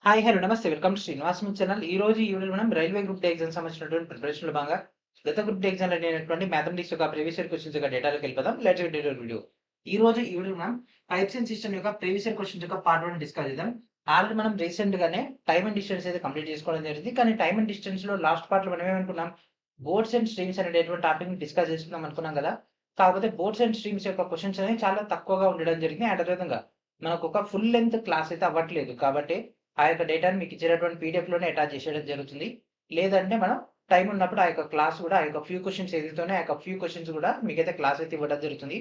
Hi hello నమస్తే welcome to Srinivas me channel. ఈ రోజు ఈ వీడియోలో మనం రైల్వే గ్రూప్ డి ఎగ్జామ్ సంబంధించినటువంటి ప్రిపరేషన్లో భాగంగా గత గ్రూప్ డి ఎగ్జామ్ అయినటువంటి మ్యాథమెటిక్స్ యొక్క ప్రీవియస్ ఇయర్ క్వశ్చన్స్ యొక్క డేటాలోకి వెళ్ళిపోదాం. Let's get into video. ఈ రోజు ఈ వీడియోలో మనం పైప్స్ అండ్ సిస్టమ్ యొక్క ప్రీవియస్ ఇయర్ క్వశ్చన్స్ యొక్క పార్ట్ 1 డిస్కస్ చేద్దాం. ఆల్రెడీ మనం రీసెంట్ గానే టైమ్ అండ్ డిస్టెన్స్ అయితే కంప్లీట్ చేసుకోవడం జరిగింది. కానీ టైమ్ అండ్ డిస్టెన్స్ లో లాస్ట్ పార్ట్ లో మనం ఏమనుకున్నాం, బోర్డ్స్ అండ్ స్ట్రీమ్స్ అనేటువంటి టాపిక్ ని డిస్కస్ చేసుకుందాం అనుకున్నాం కదా. కాకపోతే బోర్డ్స్ అండ్ స్ట్రీమ్స్ యొక్క క్వశ్చన్స్ అనేవి చాలా తక్కువగా ఉండడం జరిగింది. అండ్ అదేవిధంగా మనకు ఒక ఫుల్ లెంత్ క్లాస్ అయితే అవ్వట్లేదు. కాబట్టి ఆ యొక్క డేటాని మీకు ఇచ్చినటువంటి పీడిఎఫ్‌లోనే అటాచ్ చేసేయడం జరుగుతుంది. లేదంటే మనం టైమ్ ఉన్నప్పుడు ఆ యొక్క క్లాస్ కూడా ఆ యొక్క ఫ్యూ క్వెషన్స్ ఏదైతే ఆ యొక్క ఫ్యూ క్వెషన్స్ కూడా మీకైతే క్లాస్ అయితే ఇవ్వడం జరుగుతుంది.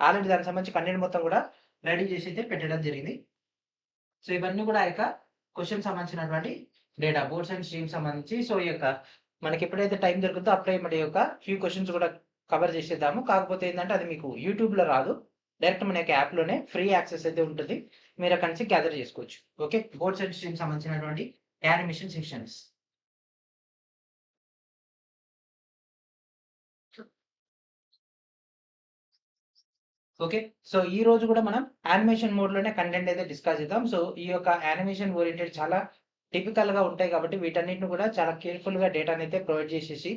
ఆల్రెడీ దానికి సంబంధించి కంటెంట్ మొత్తం కూడా రెడీ చేసి అయితే పెట్టడం జరిగింది. సో ఇవన్నీ కూడా ఆ యొక్క క్వెషన్ సంబంధించినటువంటి డేటా బోర్డ్స్ అండ్ స్ట్రీమ్స్ సంబంధించి. సో ఈ యొక్క మనకి ఎప్పుడైతే టైం దొరుకుతుందో అప్పుడే మన యొక్క ఫ్యూ క్వెషన్స్ కూడా కవర్ చేసేద్దాము. కాకపోతే ఏంటంటే అది మీకు యూట్యూబ్‌లో రాదు. డైరెక్ట్ మన యొక్క యాప్‌లోనే ఫ్రీ యాక్సెస్ అయితే ఉంటుంది. మీరు అక్కడి నుంచి గ్యాదర్ చేసుకోవచ్చు. ఓకే. బోర్డ్స్ అండ్ స్ట్రీమ్స్ సంబంధించినటువంటి యానిమేషన్ సెక్షన్స్. ఓకే. సో ఈ రోజు కూడా మనం యానిమేషన్ మోడ్‌లోనే కంటెంట్ అయితే డిస్కస్ చేద్దాం. సో ఈ యొక్క యానిమేషన్ ఓరియెంటెడ్ చాలా టిపికల్‌గా ఉంటాయి కాబట్టి వీటన్నిటిని కూడా చాలా కేర్‌ఫుల్‌గా డేటానైతే ప్రొవైడ్ చేసేసి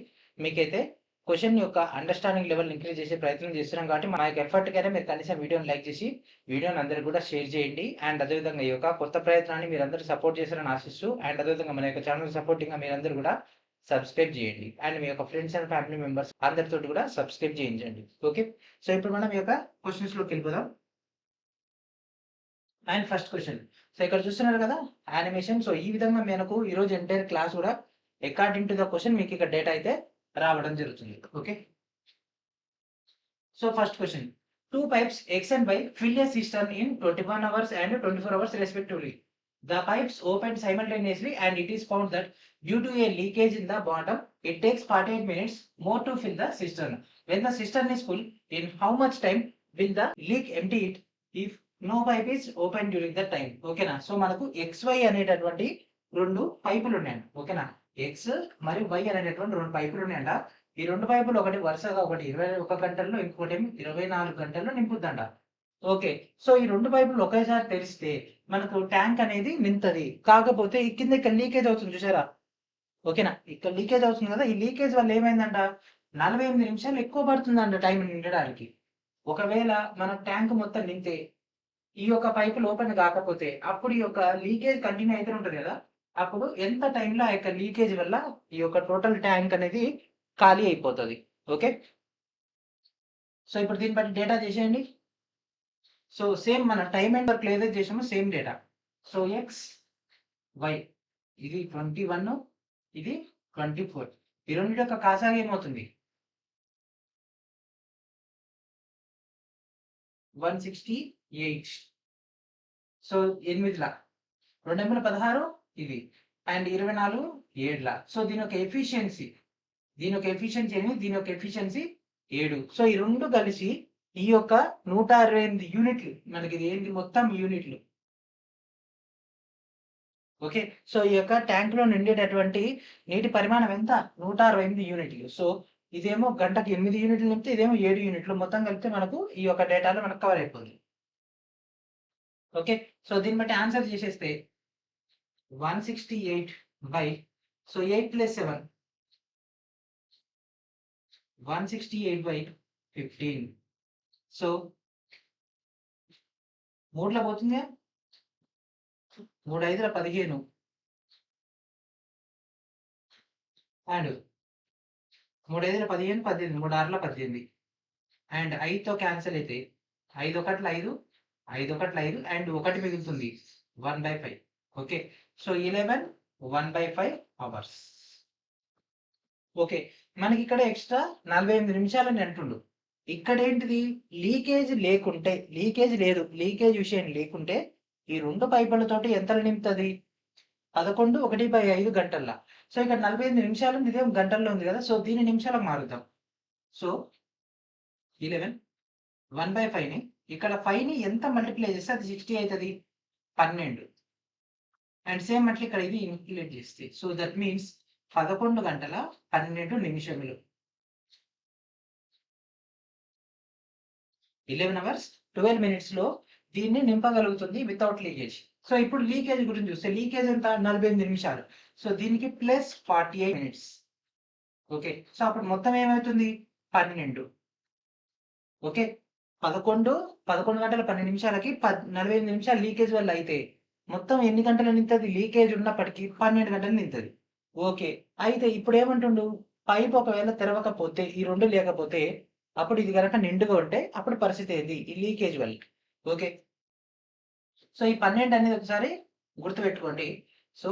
మీకైతే క్వెషన్ యొక్క అండర్‌స్టాండింగ్ లెవెల్‌ని ఇంక్రీజ్ చేసే ప్రయత్నం చేస్తున్నాం కాబట్టి మా యొక్క ఎఫర్ట్‌కైనా మీరు కనీసం వీడియోని లైక్ చేసి వీడియోని అందరికి కూడా షేర్ చేయండి. అండ్ అదేవిధంగా ఈ యొక్క కొత్త ప్రయత్నాన్ని మీరందరూ సపోర్ట్ చేస్తారని ఆశిస్తూ అండ్ అదేవిధంగా మన యొక్క ఛానల్ సపోర్టింగ్‌గా మీరందరూ కూడా సబ్స్క్రైబ్ చేయండి. అండ్ మీ యొక్క ఫ్రెండ్స్ అండ్ ఫ్యామిలీ మెంబర్స్ అందరితోటి కూడా సబ్స్క్రైబ్ చేయించండి. ఓకే. సో ఇప్పుడు మనం ఈ యొక్క క్వెషన్స్‌లోకి వెళ్ళిపోదాం. And first question. సో ఇక్కడ చూస్తున్నారు కదా యానిమేషన్. సో ఈ విధంగా మనకు ఈరోజు ఎంటైర్ క్లాస్ కూడా అకార్డింగ్ టు ద క్వెషన్ మీకు ఇక్కడ డేటా అయితే రావడం జరుగుతుంది. Okay. So first question. Two pipes X and Y fill a cistern in 21 hours and 24 hours respectively. The pipes opened simultaneously and it is found that due to a leakage in the bottom, it takes 48 minutes more to fill the cistern. When the cistern is full, in how much time will the leak empty it if no pipe is open during that time? ఓకేనా. So మనకు XY అనేటటువంటి రెండు పైపులు ఉన్నాయండి. ఓకేనా. X మరియు Y అనేటటువంటి రెండు పైపులు ఉన్నాయంట. ఈ రెండు పైపులు ఒకటి వరుసగా ఒకటి 21 గంటల్లో ఇంకొకటేమో 24 గంటల్లో నింపుద్దంట. ఓకే. సో ఈ రెండు పైపులు ఒకేసారి తెరిస్తే మనకు ట్యాంక్ అనేది నింతది. కాకపోతే ఈ కింద ఇక్కడ లీకేజ్ అవుతుంది చూసారా? ఓకేనా. ఇక్కడ లీకేజ్ అవుతుంది కదా. ఈ లీకేజ్ వల్ల ఏమైందంట 48 నిమిషాలు ఎక్కువ పడుతుందంట టైం నిండడానికి. ఒకవేళ మన ట్యాంక్ మొత్తం నింతే ఈ యొక్క పైపులు ఓపెన్ కాకపోతే అప్పుడు ఈ యొక్క లీకేజ్ కంటిన్యూ అయితేనే ఉంటది కదా. అప్పుడు ఎంత టైంలో ఆ యొక్క లీకేజ్ వల్ల ఈ యొక్క టోటల్ ట్యాంక్ అనేది ఖాళీ అయిపోతది. ఓకే. సో ఇప్పుడు దీన్ని బట్టి డేటా చేసేయండి. సో సేమ్ మన టైమ్ అండ్ వర్క్ ఏదైతే చేసామో same data. So x y ఇది 21 ఇది 24. ఈ రెండింటి యొక్క కాసాగా ఏమవుతుంది 168. సో 8ల 2 16 ఇది అండ్ 24 7ల. సో దీని యొక్క ఎఫిషియన్సీ 8, దీని యొక్క ఎఫిషియన్సీ 7. సో ఈ రెండు కలిసి ఈ యొక్క 168 యూనిట్లు మనకి ఇది ఏంటి మొత్తం యూనిట్లు. ఓకే. సో ఈ యొక్క ట్యాంక్ లో నిండేటటువంటి నీటి పరిమాణం ఎంత 168 యూనిట్లు. సో ఇదేమో గంటకి 8 యూనిట్లు నింపితే ఇదేమో 7 యూనిట్లు మొత్తం కలిపితే మనకు ఈ యొక్క డేటాలో మనకు కవర్ అయిపోతుంది. ఓకే. సో దీన్ని బట్టి ఆన్సర్ చేసేస్తే 168 బై సో 8 + 7 168 బై 15. సో 3లో పోతుంది 3 5ల 15 అండ్ 3 5ల 15 18 3 6ల 18 అండ్ 5తో క్యాన్సిల్ అయితే 5 1ల 5 5 1ల 5 అండ్ 1 మిగులుతుంది 1/5. ఓకే. So 11 1/5 hours. ఓకే. మనకి ఇక్కడ ఎక్స్ట్రా 48 నిమిషాలని అంటుండు. ఇక్కడ ఏంటిది లీకేజ్ లేకుంటే లీకేజ్ లేదు లీకేజ్ విషయం లేకుంటే ఈ రెండు పైపులతోటి ఎంత నింపుతుంది 11 1/5 గంటల. సో ఇక్కడ 48 నిమిషాలు ఉంది, ఇదేం గంటల్లో ఉంది కదా. సో దీన్ని నిమిషాలకు మారుద్దాం. సో 11 1/5ని ఇక్కడ 5ని ఎంత మల్టిప్లై చేస్తే అది 60 అవుతుంది 12 అండ్ సేమ్ అట్లా ఇక్కడ ఇది ఇన్క్లూడ్ చేస్తే సో దట్ మీన్స్ 11 గంటల 12 నిమిషములు 11 hours 12 minutes లో దీన్ని నింపగలుగుతుంది వితౌట్ లీకేజ్. సో ఇప్పుడు లీకేజ్ గురించి చూస్తే లీకేజ్ ఎంత 48 నిమిషాలు. సో దీనికి ప్లస్ 48 మినిట్స్. ఓకే. సో అప్పుడు మొత్తం ఏమవుతుంది 12. ఓకే. 11 గంటల 12 నిమిషాలకి 48 నిమిషాలు లీకేజ్ వల్ల అయితే మొత్తం ఎన్ని గంటలు నింతది లీకేజ్ ఉన్నప్పటికీ 12 గంటలు నింతది. ఓకే. అయితే ఇప్పుడు ఏమంటుండు పైప్ ఒకవేళ తెరవకపోతే ఈ 2 లేకపోతే అప్పుడు ఇది గనక నిండుగా ఉంటే అప్పుడు పరిస్థితి ఏంది ఈ లీకేజ్ వల్ల. ఓకే. సో ఈ 12 అనేది ఒకసారి గుర్తుపెట్టుకోండి. సో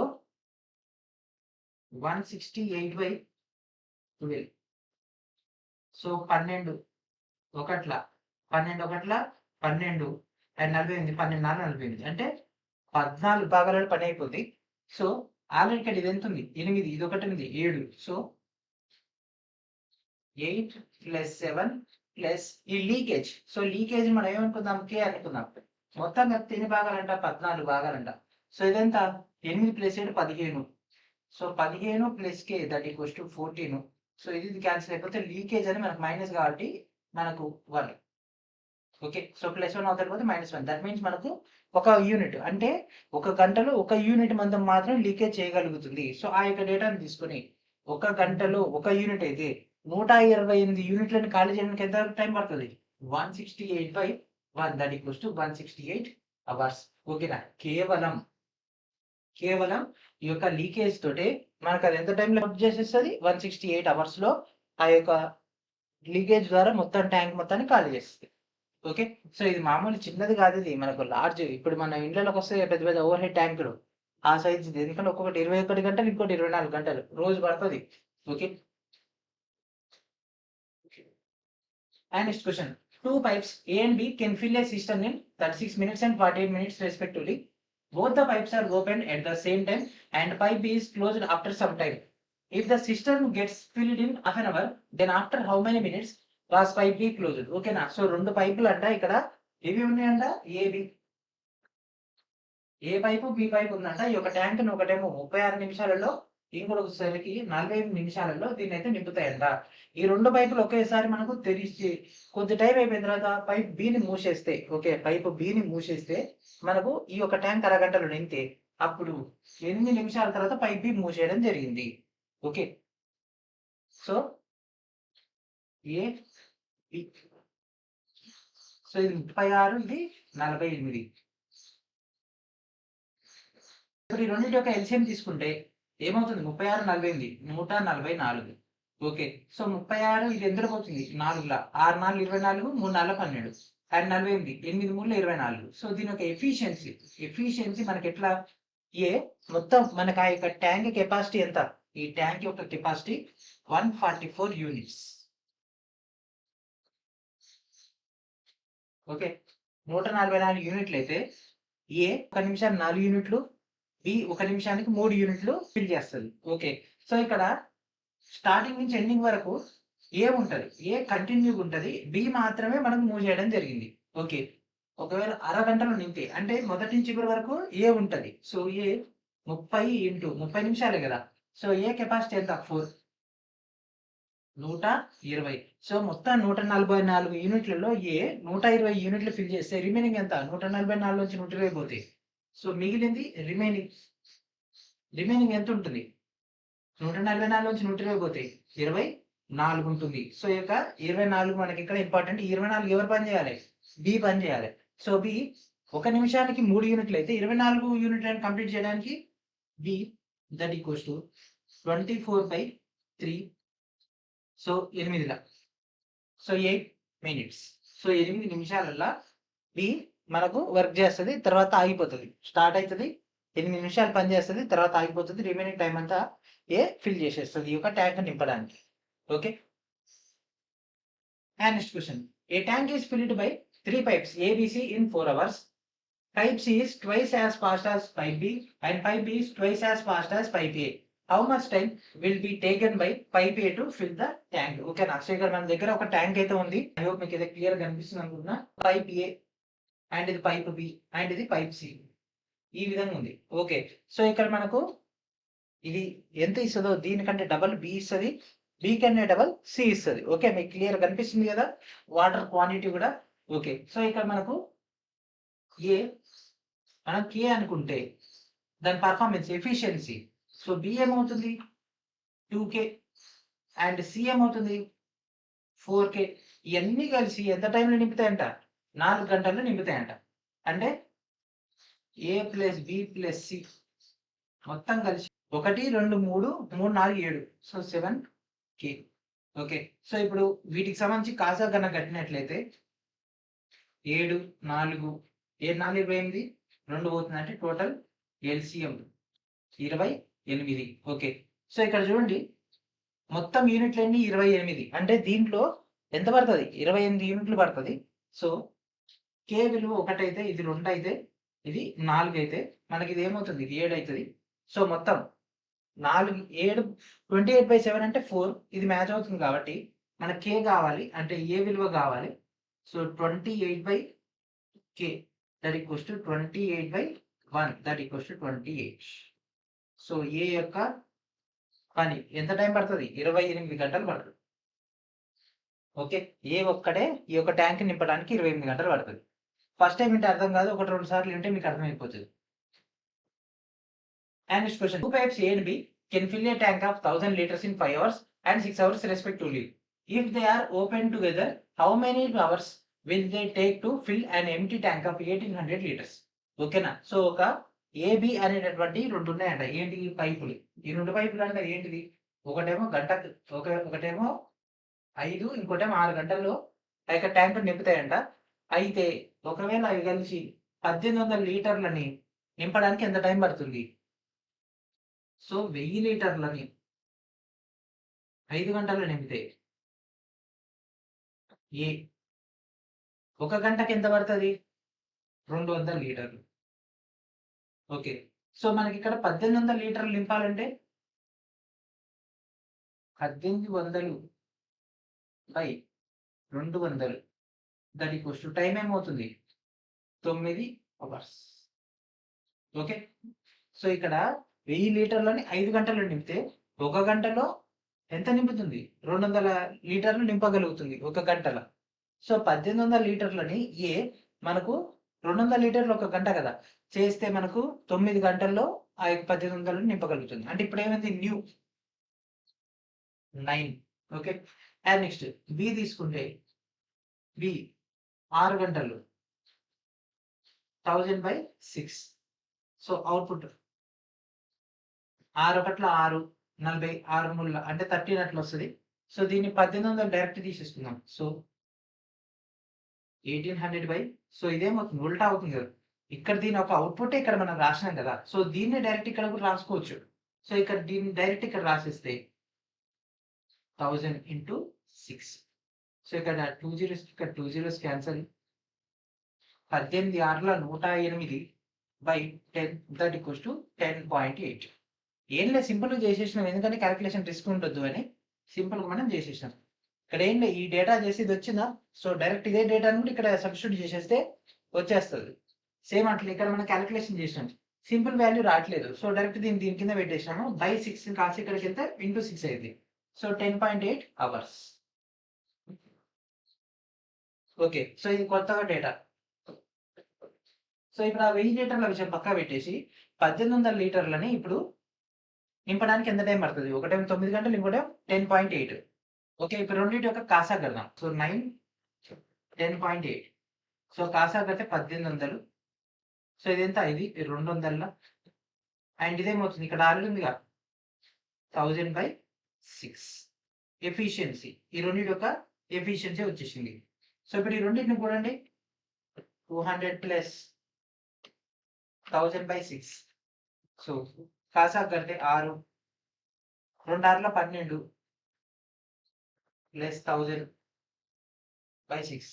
168/12. సో 12 ఒకట్ల 12 ఒకట్ల 12 అండ్ 48 12 4 48 అంటే 14 భాగాలలో పని అయిపోద్ది. సో ఆల్రెడీ ఇక్కడ ఇది ఎంత ఉంది 8 ఇది ఒకటి ఉంది 7. సో 8 + 7 ప్లస్ ఈ లీకేజ్. సో లీకేజ్ మనం ఏమనుకుందాం కే అనుకుందాం. మొత్తం కలిపితే ఎన్ని భాగాలంట 14 భాగాలంట. సో ఇదెంత 8 + 7 15. So 15 + K that equals to 14. So ఇది క్యాన్సిల్ అయిపోతే లీకేజ్ అని మనకు మైనస్ కాబట్టి మనకు 1. ఓకే. సో +1 అవతల పోతే -1. దట్ మీన్స్ మనకు ఒక యూనిట్ అంటే ఒక గంటలో ఒక యూనిట్ మందం మాత్రం లీకేజ్ చేయగలుగుతుంది. సో ఆ యొక్క డేటాను తీసుకొని ఒక గంటలో ఒక యూనిట్ అయితే 128 యూనిట్లను ఖాళీ చేయడానికి ఎంత టైం పడుతుంది 168/1 దట్ ఈక్వల్స్ టు 168 అవర్స్. ఓకేనా. కేవలం ఈ యొక్క లీకేజ్ తోటే మనకు అది ఎంత టైంలో వర్క్ చేసేస్తుంది 168 అవర్స్ లో ఆ యొక్క లీకేజ్ ద్వారా మొత్తం ట్యాంక్ మొత్తాన్ని ఖాళీ చేస్తుంది. ఓకే. సో ఇది మామూలు చిన్నది కాదు, ఇది మనకు లార్జ్. ఇప్పుడు మన ఇండ్లలోకి వస్తే పెద్ద పెద్ద ఓవర్ హెడ్ ట్యాంకులు ఆ సైజ్ ఇది. ఎందుకంటే ఒక్కొక్కటి 21 గంటలు ఇంకోటి 24 గంటలు రోజు పడుతుంది. Okay. And next question. Two pipes A and B can fill a cistern in 36 minutes and 48 minutes respectively. Both the pipes are opened at the same time and pipe B is closed after some time. If the cistern gets filled in half an hour, then after how many minutes was pipe B closed? ఓకేనా. So 2 పైపులు అంట ఇక్కడ ఏవి ఉన్నాయంట AB. ఏ pipe B pipe ఉందంట. ఈ యొక్క tank ఒకటేమో 36 నిమిషాలలో ఇంకోటి వచ్చేసరికి 45 నిమిషాలలో దీన్ని అయితే నింపుతాయంట. ఈ 2 పైపులు ఒకేసారి మనకు తెరిచి కొద్ది టైం అయిపోయిన తర్వాత పైప్ బిని మూసేస్తే, ఓకే పైపు బిని మూసేస్తే మనకు ఈ యొక్క ట్యాంక్ అరగంటలో నింతే అప్పుడు 8 నిమిషాల తర్వాత పైప్ బి మూసేయడం జరిగింది. Okay. So A B. So ఇది 36 ఇది 48. ఇప్పుడు ఈ రెండింటి యొక్క ఎల్సిఎం తీసుకుంటే ఏమవుతుంది 36 48 144. ఓకే. సో 36 ఇది ఎందులో పోతుంది 4ల 6 4 24 3 4 12 అండ్ 48 8 3 24. సో దీని యొక్క ఎఫిషియన్సీ మనకి ఎట్లా మొత్తం మనకు ఆ యొక్క ట్యాంక్ కెపాసిటీ ఎంత, ఈ ట్యాంక్ యొక్క కెపాసిటీ 144 యూనిట్స్. ఓకే. 144 యూనిట్లు అయితే ఏ 1 నిమిషానికి 4 యూనిట్లు, బి 1 నిమిషానికి 3 యూనిట్లు ఫిల్ చేస్తుంది. ఓకే. సో ఇక్కడ స్టార్టింగ్ నుంచి ఎండింగ్ వరకు ఏ ఉంటది, ఏ కంటిన్యూగా ఉంటది, బి మాత్రమే మనకు మూవ్ చేయడం జరిగింది. ఓకే. ఒకవేళ అరగంటలో నింపే అంటే మొదటి నుంచి చివరి వరకు ఏ ఉంటది. సో ఏ 30 × 30 నిమిషాలే కదా. సో ఏ కెపాసిటీ ఎంత 4 120. సో మొత్తం 144 యూనిట్లలో ఏ 120 యూనిట్లు ఫిల్ చేస్తే రిమైనింగ్ ఎంత 144 నుంచి 120 పోతే సో మిగిలింది రిమైనింగ్ ఎంత ఉంటుంది 144 నుంచి 120 పోతే 24 ఉంటుంది. సో ఈ యొక్క 24 మనకి ఇక్కడ ఇంపార్టెంట్. 24 ఎవరు పని చేయాలి బి పని చేయాలి. సో బి 1 నిమిషానికి 3 యూనిట్లు అయితే 24 యూనిట్లను కంప్లీట్ చేయడానికి B that equals to 24/3. So 8ల సో 8 మినిట్స్. సో 8 నిమిషాలల్లో బి మనకు వర్క్ చేస్తుంది, తర్వాత ఆగిపోతుంది. స్టార్ట్ అవుతుంది 8 నిమిషాలు పని చేస్తుంది, తర్వాత ఆగిపోతుంది. రిమైనింగ్ టైం అంతా ఏ ఫిల్ చేసేస్తుంది ఈ యొక్క ట్యాంక్ నింపడానికి. Okay. And next question. A tank is filled by 3 pipes ABC in 4 hours. Pipe C is twice as fast as pipe B and pipe B is twice as fast as pipe A. How much time will be taken by pipe A to fill the tank? Okay నా. So ఇక్కడ మన దగ్గర ఒక tank అయితే ఉంది. I hope మీకు ఇది clear కనిపిస్తుంది అనుకుంటున్నా. పైప్ ఏ అండ్ ఇది పైప్ బి అండ్ ఇది పైప్ సి ఈ విధంగా ఉంది. ఓకే. సో ఇక్కడ మనకు ఇది ఎంత ఇస్తుందో దీనికంటే డబల్ బి ఇస్తుంది, బి కన్నా డబల్ సి ఇస్తుంది. ఓకే మీకు క్లియర్ కనిపిస్తుంది కదా వాటర్ క్వాంటిటీ కూడా. ఓకే. సో ఇక్కడ మనకు ఏ మనం కే అనుకుంటే దాని పర్ఫార్మెన్స్ ఎఫిషియన్సీ, సో బి ఏమవుతుంది 2K అండ్ సి ఏమవుతుంది 4K. ఇవన్నీ కలిసి ఎంత టైంలో నింపుతాయంట 4 గంటల్లో నింపుతాయంట. అంటే ఏ ప్లస్ బి ప్లస్ సి మొత్తం కలిసి 1 2 3 3 4 7, సో 7K. ఓకే, సో ఇప్పుడు వీటికి సంబంధించి కాసా కన్నా కట్టినట్లయితే 7 4 7 4 28 2 పోతుంది అంటే టోటల్ ఎల్సిఎం 28. ఓకే, సో ఇక్కడ చూడండి మొత్తం యూనిట్లన్నీ 28 అంటే దీంట్లో ఎంత పడుతుంది 28 యూనిట్లు పడుతుంది. సో కే విలువ 1 అయితే, ఇది 2 అయితే, ఇది 4 అయితే మనకి ఇది ఏమవుతుంది ఇది 7 అవుతుంది. సో మొత్తం 4 7 28/7 అంటే 4, ఇది మ్యాచ్ అవుతుంది కాబట్టి మనకి కే కావాలి అంటే ఏ విలువ కావాలి. So 28/k that equals to 28/1 that equals to 28. So A యొక్క పని ఎంత టైం పడుతుంది 28 గంటలు పడుతుంది. ఓకే, ఏ ఒక్కటే ఈ యొక్క ట్యాంక్ నింపడానికి 28 గంటలు పడుతుంది. ఫస్ట్ టైం వింటే అర్థం కాదు, 1-2 సార్లు వింటే మీకు అర్థమైపోతుంది. And next question, two pipes A and B can fill a tank of 1000 liters in 5 hours and 6 hours respectively. If they are open together, how many hours will they take to fill an empty tank of 1800 liters? ఓకేనా, so ఒక AB అనేటటువంటి 2 ఉన్నాయంట. ఏంటి పైపులు, ఈ 2 పైపులు అంటే ఏంటిది, ఒకటేమో గంటకు ఒకటేమో 5, ఇంకోటేమో 6 గంటల్లో ఆ యొక్క ట్యాంక్ నింపుతాయంట. అయితే ఒకవేళ అవి కలిసి 1800 లీటర్లని నింపడానికి ఎంత టైం పడుతుంది. సో 1000 లీటర్లని 5 గంటల్లో నింపితే ఏ 1 గంటకి ఎంత పడుతుంది 200 లీటర్లు. ఓకే, సో మనకి ఇక్కడ 1800 లీటర్లు నింపాలంటే 1800/200 దట్ ఈక్వల్స్ టు టైం ఏమవుతుంది 9 అవర్స్. ఓకే, సో ఇక్కడ 1000 లీటర్లని 5 గంటల్లో నింపితే 1 గంటలో ఎంత నింపుతుంది 200 లీటర్లు నింపగలుగుతుంది 1 గంటలో. సో 1800 లీటర్లని ఏ మనకు 200 లీటర్లు 1 గంట కదా చేస్తే మనకు 9 గంటల్లో ఆ యొక్క 1800 నింపగలుగుతుంది. అంటే ఇప్పుడు ఏమైంది new 9. Okay, and next B తీసుకుంటే బి 6 గంటలు 1000/6. సో అవుట్పుట్ 6 ఒకట్ల 6 40 6 ముళ్ళ అంటే 13 అట్లా వస్తుంది. సో దీన్ని 1800 డైరెక్ట్ తీసేసుకుందాం. సో 1800 సో ఇదేమవుతుంది ఉల్టా అవుతుంది కదా, ఇక్కడ దీని ఒక అవుట్పుట్ ఇక్కడ మనం రాసినాం కదా, సో దీన్ని డైరెక్ట్ ఇక్కడ కూడా రాసుకోవచ్చు. సో ఇక్కడ దీన్ని డైరెక్ట్ ఇక్కడ రాసిస్తే 1000 × 6. సో ఇక్కడ 2 zeros ఇక్కడ 2 zeros cancel. 18 6 108/10 that equals to 10.8. ఏం లేదు, సింపుల్గా చేసేసినాం ఎందుకంటే క్యాలిక్యులేషన్ రిస్క్ ఉండొద్దు అని సింపుల్గా మనం చేసేసినాం. ఇక్కడ ఏం లేదు, ఈ డేటా చేసి ఇది వచ్చిందా, సో డైరెక్ట్ ఇదే డేటాను కూడా ఇక్కడ సబ్స్టిట్యూట్ చేసేస్తే వచ్చేస్తుంది. సేమ్ అట్లా ఇక్కడ మనం క్యాలిక్యులేషన్ చేసినాం, సింపుల్ వాల్యూ రావట్లేదు, సో డైరెక్ట్ దీని కింద పెట్టేసినాము. 6 కాల్సి ఇక్కడికి వెళ్తే ఇంటూ 6 అయింది. So 10.8 hours. ఓకే, సో ఇది కొత్తగా డేటా. సో ఇప్పుడు ఆ 1000 లీటర్ల విషయం పక్కా పెట్టేసి 1800 లీటర్లని ఇప్పుడు నింపడానికి ఎంత టైం పడుతుంది, ఒకటేమో 9 గంటలు, ఇంకోటేమో 10.8. ఓకే, ఇప్పుడు రెండింటి యొక్క కాసా కడదాం. సో 9 10.8. సో కాసా కడితే 1800. సో ఇది ఎంత, ఇది 200 అండ్ ఇదేమవుతుంది ఇక్కడ ఆల్రెడీ ఉందిగా 1000/6. ఎఫిషియన్సీ ఈ రెండింటి యొక్క ఎఫిషియన్సీ వచ్చేసింది. సో ఇప్పుడు ఈ రెండింటిని చూడండి 200 + 1000/6. సో కాసా కడితే 6 2 6 12 + 1000/6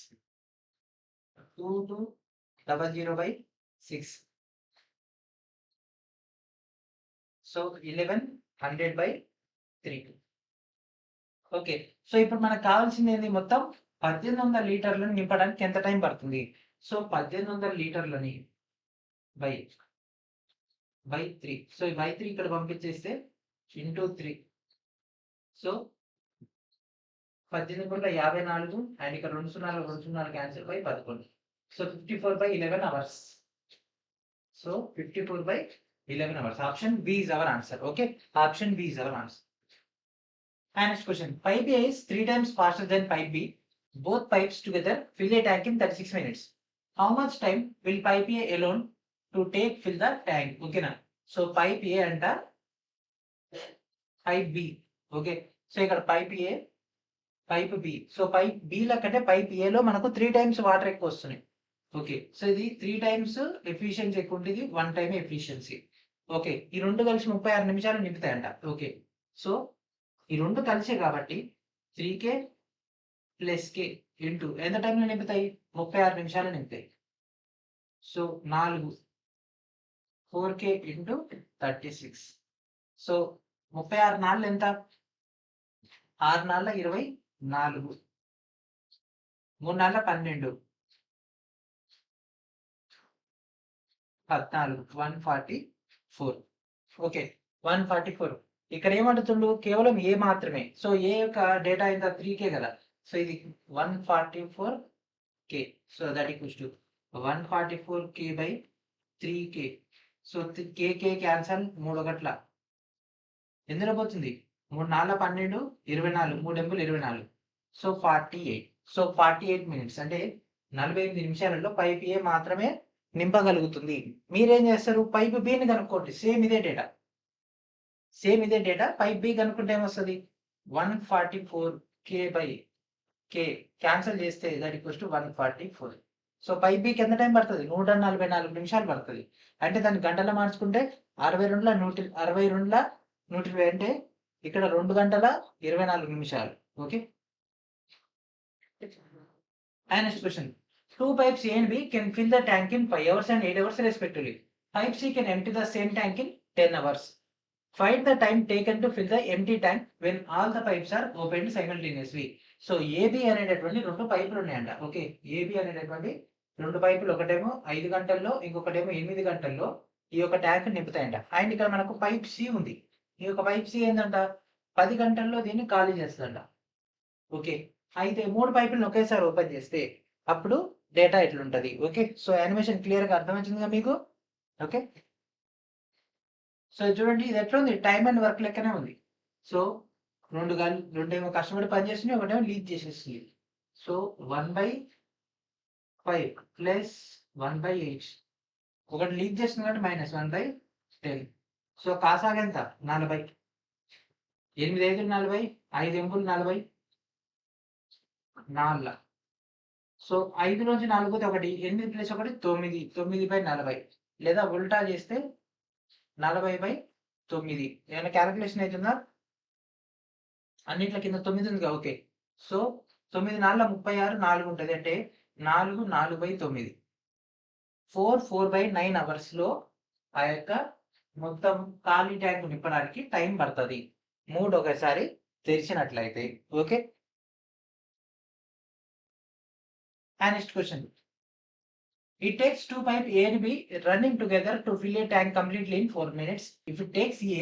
2200/6. సో 1100/3. ఓకే, సో ఇప్పుడు మనకు కావాల్సింది ఏంది, మొత్తం 1800 లీటర్లను నింపడానికి ఎంత టైం పడుతుంది. So 1800 లీటర్లని by 3. సో ఈ 3 ఇక్కడ పంపించేస్తే ఇంటూ 3. సో 18 × 54 అండ్ ఇక్కడ 2 0 cancel 11. So 54/11 hours. So 54 by 11 hours. Option B is our answer. Okay. Option B is our answer. And next question. Pipe A is 3 times faster than pipe B. Both pipes together fill a tank in 36 minutes. How much time will pipe A alone to take fill the tank? Okay na. So pipe A and pipe B. Okay. So ఇక్కడ pipe A, pipe B. So pipe B ల కంటే pipe A లో మనకు 3 times water ఎక్కువ వస్తున్నాయి. Okay. So ఇది 3 times efficiency ఎక్కువ ఉంటుంది, 1 టైమ్ ఎఫిషియన్సీ. ఓకే. ఈ రెండు కలిసి 36 నిమిషాలు నింపుతాయంట. ఓకే. సో ఈ రెండు కలిసే కాబట్టి 3K ప్లస్ K ఇంటూ ఎంత టైంలో నింపుతాయి? 36 నిమిషాలు నింపుతాయి. So 4K into 36. సో 36 నాళ్ళు ఎంత? 6 నాళ్ళ 24, 3 నాళ్ళ 12, 14, 144. ఓకే. 144. ఇక్కడ ఏమంటుండు? కేవలం ఏ మాత్రమే. సో ఏ యొక్క డేటా ఎంత? 3K కదా. సో ఇది 144K. So that equals to 144K by 3K. So KK cancel, 3 ఒకట్ల ఎందులో పోతుంది? 3 నాళ్ళ 12, 24, 3 ఎంబులు 24. సో 48. సో 48 మినిట్స్ అంటే 48 నిమిషాలలో పైప్ ఏ మాత్రమే నింపగలుగుతుంది. మీరేం చేస్తారు? పైప్ బిని కనుక్కోండి. సేమ్ ఇదే డేటా. పైప్ బి కనుక్కుంటే ఏమొస్తుంది? 144K బై K క్యాన్సల్ చేస్తే that equals to 144. So pipe బికి ఎంత టైం పడుతుంది? 144 నిమిషాలు పడుతుంది. అంటే దాన్ని గంటలో మార్చుకుంటే 62 అంటే ఇక్కడ 2 గంటల 24 నిమిషాలు. Okay. And next question. Two pipes A and B can fill the tank in 5 hours and 8 hours respectively. Pipe C can empty the same tank in 10 hours. Find the time taken to fill the empty tank when all the pipes are opened simultaneously. So AB అనేటటువంటి 2 పైపులు ఉన్నాయంట. Okay. AB అనేటటువంటి 2 పైపులు, ఒకటేమో 5 గంటల్లో, ఇంకొకటేమో 8 గంటల్లో ఈ యొక్క ట్యాంక్ నింపుతాయంట. అండ్ ఇక్కడ మనకు పైప్ సి ఉంది. ఈ యొక్క పైప్ సి ఏంటంట? 10 గంటల్లో దీన్ని ఖాళీ చేస్తుందంట. ఓకే. అయితే 3 పైపులను ఒకేసారి ఓపెన్ చేస్తే అప్పుడు డేటా ఎట్లుంటది? ఓకే. సో యానిమేషన్ క్లియర్ గా అర్థమవుతుందిగా మీకు? ఓకే. సో చూడండి, ఇది ఎట్లా ఉంది? టైమ్ అండ్ వర్క్ లెక్కనే ఉంది. సో రెండేమో కష్టపడి పని చేస్తున్నాయి, ఒకటేమో లీక్ చేసేస్తుంది. So 1/5 plus 1/8. ఒకటి లీక్ చేస్తుంది కాబట్టి -1/10. సో కాసాగా ఎంత? 40. 8 5 40, 5 ఎంపులు 40, 4. సో 5 నుంచి 4 పోతే 1, 8 ప్లస్ 1 9, 9/40. లేదా ఉల్టా చేస్తే 40/9. ఏమైనా క్యాలిక్యులేషన్ అవుతుందా? అన్నిట్ల కింద 9 ఉంది. ఓకే. సో 9 4 36, 4 ఉంటుంది. అంటే 4 4/9. 4/9 అవర్స్ లో ఆ యొక్క మొత్తం ఖాళీ ట్యాంక్ నింపడానికి టైం పడుతుంది 3 ఒకేసారి తెరిచినట్లయితే. Okay. And next question. It takes 2 pipes A and B running together to fill a tank completely in 4 minutes. If it takes A